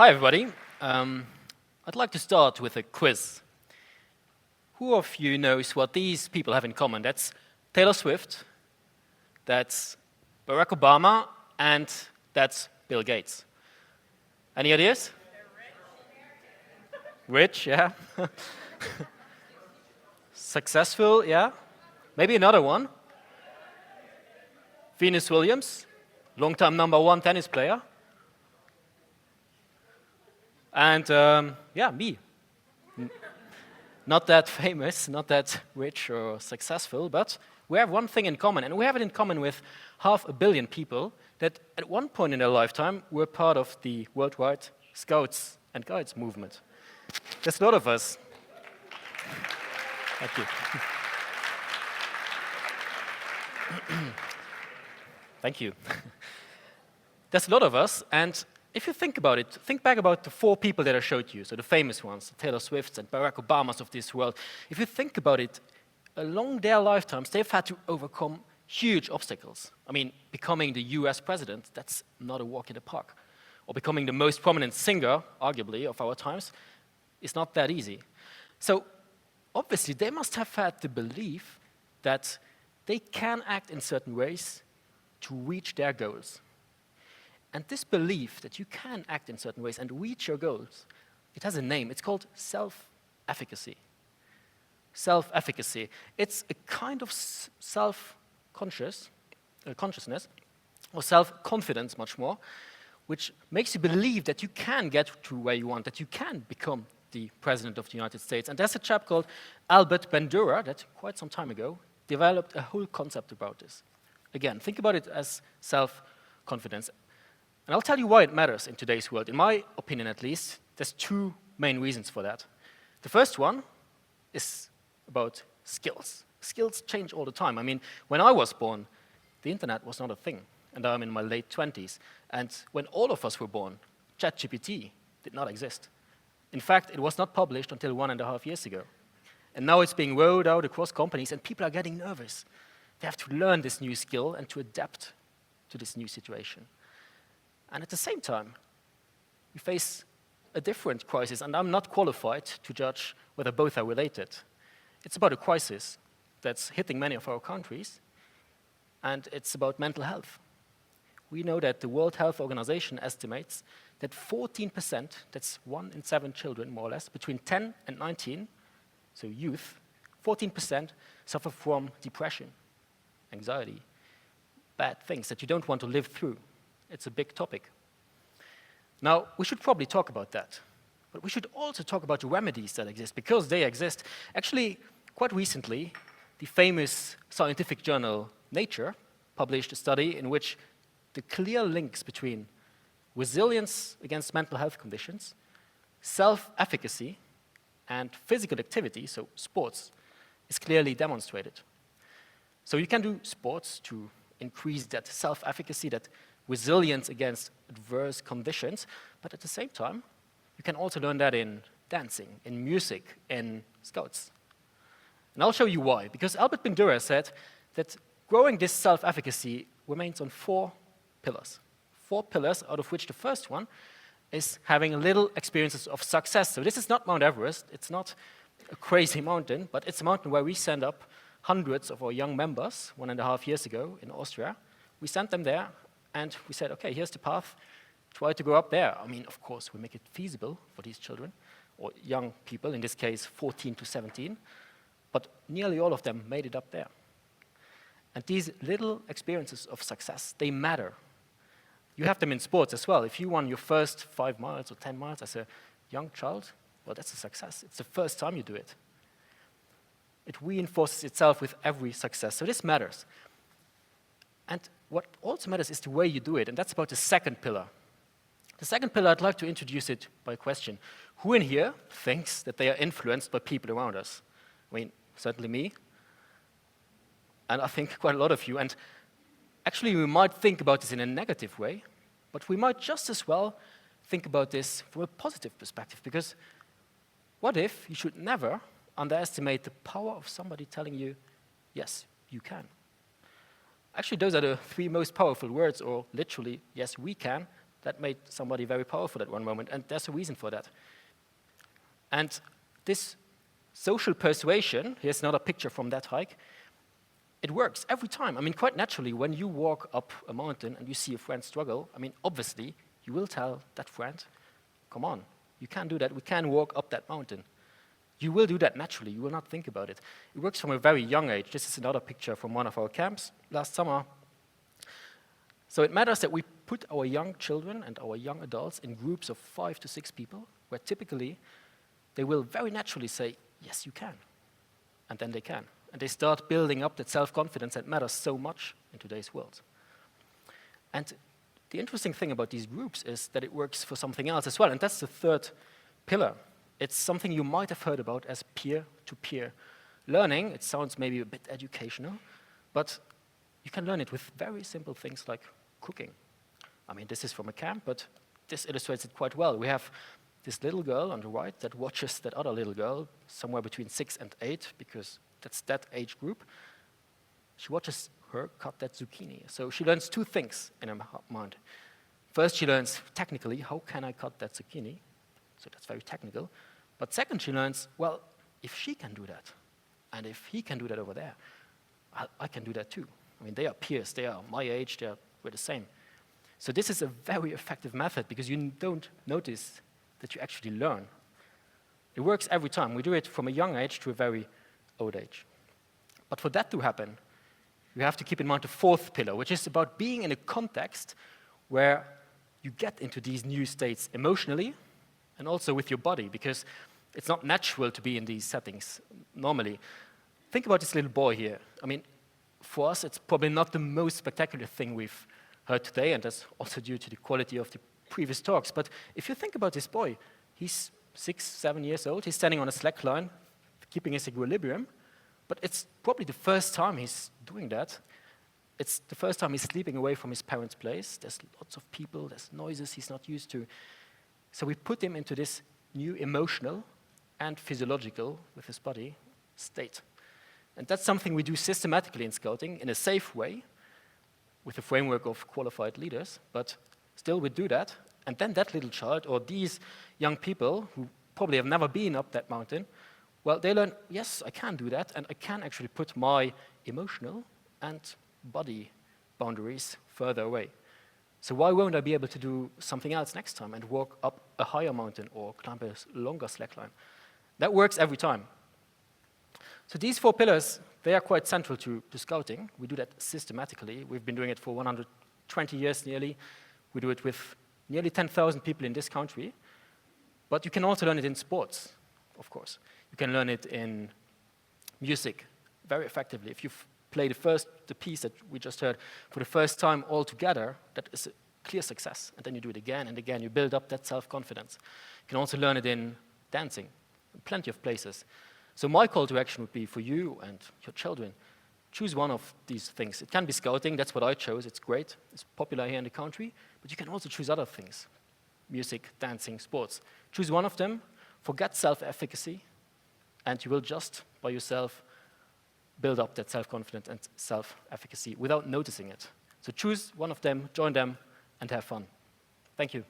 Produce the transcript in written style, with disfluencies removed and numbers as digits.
Hi, everybody. I'd like to start with a quiz. Who of you knows what these people have in common? That's Taylor Swift, that's Barack Obama, and that's Bill Gates. Any ideas? Rich, yeah. Successful, yeah. Maybe another one. Venus Williams, long-time #1 tennis player. And yeah, me. Not that famous, not that rich or successful, but we have one thing in common, and we have it in common with 500 million people that at one point in their lifetime were part of the worldwide Scouts and Guides movement. There's a lot of us. Thank you. Thank you. There's a lot of us, and if you think about it, think back about the 4 people that I showed you, so the famous ones, the Taylor Swifts and Barack Obamas of this world. If you think about it, along their lifetimes, they've had to overcome huge obstacles. I mean, becoming the US president, that's not a walk in the park. Or becoming the most prominent singer, arguably, of our times, is not that easy. So, obviously, they must have had the belief that they can act in certain ways to reach their goals. And this belief that you can act in certain ways and reach your goals, it has a name. It's called self-efficacy. Self-efficacy. It's a kind of self-consciousness, or self-confidence much more, which makes you believe that you can get to where you want, that you can become the President of the United States. And there's a chap called Albert Bandura that, quite some time ago, developed a whole concept about this. Again, think about it as self-confidence. And I'll tell you why it matters in today's world. In my opinion, at least, there's 2 main reasons for that. The first one is about skills. Skills change all the time. I mean, when I was born, the internet was not a thing, and I'm in my late 20s. And when all of us were born, ChatGPT did not exist. In fact, it was not published until 1.5 years ago. And now it's being rolled out across companies, and people are getting nervous. They have to learn this new skill and to adapt to this new situation. And at the same time, we face a different crisis, and I'm not qualified to judge whether both are related. It's about a crisis that's hitting many of our countries, and it's about mental health. We know that the World Health Organization estimates that 14%, that's 1 in 7 children, more or less, between 10 and 19, so youth, 14% suffer from depression, anxiety, bad things that you don't want to live through. It's a big topic. Now, we should probably talk about that. But we should also talk about the remedies that exist, because they exist. Actually, quite recently, the famous scientific journal Nature published a study in which the clear links between resilience against mental health conditions, self-efficacy, and physical activity, so sports, is clearly demonstrated. So you can do sports to increase that self-efficacy, that resilience against adverse conditions, but at the same time, you can also learn that in dancing, in music, in Scouts. And I'll show you why. Because Albert Bandura said that growing this self-efficacy remains on 4 pillars. 4 pillars, out of which the first one is having little experiences of success. So this is not Mount Everest, it's not a crazy mountain, but it's a mountain where we send up hundreds of our young members 1.5 years ago in Austria. We sent them there, and we said, okay, here's the path, try to go up there. I mean, of course, we make it feasible for these children, or young people, in this case, 14 to 17, but nearly all of them made it up there. And these little experiences of success, they matter. You have them in sports as well. If you won your first 5 miles or 10 miles as a young child, well, that's a success. It's the first time you do it. It reinforces itself with every success, so this matters. And what also matters is the way you do it, and that's about the second pillar. The second pillar, I'd like to introduce it by a question. Who in here thinks that they are influenced by people around us? I mean, certainly me, and I think quite a lot of you. And actually, we might think about this in a negative way, but we might just as well think about this from a positive perspective, because what if you should never underestimate the power of somebody telling you, yes, you can. Actually, those are the 3 most powerful words, or literally, yes, we can, That made somebody very powerful at one moment, and there's a reason for that. And this social persuasion, here's another picture from that hike, it works every time. I mean, quite naturally, when you walk up a mountain and you see a friend struggle, I mean, obviously, you will tell that friend, come on, you can do that, we can walk up that mountain. You will do that naturally, you will not think about it. It works from a very young age. This is another picture from one of our camps last summer. So it matters that we put our young children and our young adults in groups of 5 to 6 people, where typically they will very naturally say, yes, you can. And then they can. And they start building up that self-confidence that matters so much in today's world. And the interesting thing about these groups is that it works for something else as well, and that's the third pillar. It's something you might have heard about as peer-to-peer learning. It sounds maybe a bit educational, but you can learn it with very simple things like cooking. I mean, this is from a camp, but this illustrates it quite well. We have this little girl on the right that watches that other little girl, somewhere between 6 and 8, because that's that age group. She watches her cut that zucchini. So she learns 2 things in her mind. First, she learns technically, how can I cut that zucchini? So that's very technical. But second, she learns, well, if she can do that, and if he can do that over there, I can do that too. I mean, they are peers, they are my age, we're the same. So this is a very effective method because you don't notice that you actually learn. It works every time. We do it from a young age to a very old age. But for that to happen, you have to keep in mind the 4th pillar, which is about being in a context where you get into these new states emotionally and also with your body, because it's not natural to be in these settings normally. Think about this little boy here. I mean, for us, it's probably not the most spectacular thing we've heard today, and that's also due to the quality of the previous talks. But if you think about this boy, he's 6, 7 years old, he's standing on a slack line, keeping his equilibrium, but it's probably the first time he's doing that. It's the first time he's sleeping away from his parents' place. There's lots of people, there's noises he's not used to. So we put him into this new emotional and physiological, with his body, state. And that's something we do systematically in Scouting in a safe way, with a framework of qualified leaders, but still we do that. And then that little child, or these young people who probably have never been up that mountain, well, they learn, yes, I can do that, and I can actually put my emotional and body boundaries further away. So why won't I be able to do something else next time and walk up a higher mountain or climb a longer slackline? That works every time. So these 4 pillars, they are quite central to Scouting. We do that systematically. We've been doing it for 120 years nearly. We do it with nearly 10,000 people in this country. But you can also learn it in sports, of course. You can learn it in music very effectively. If you play the piece that we just heard for the first time all together, that is a clear success. And then you do it again and again. You build up that self-confidence. You can also learn it in dancing, in plenty of places. So my call to action would be for you and your children, choose one of these things. It can be Scouting, that's what I chose, it's great, it's popular here in the country, but you can also choose other things, music, dancing, sports. Choose one of them, forget self-efficacy, and you will just, by yourself, build up that self-confidence and self-efficacy without noticing it. So choose one of them, join them, and have fun. Thank you.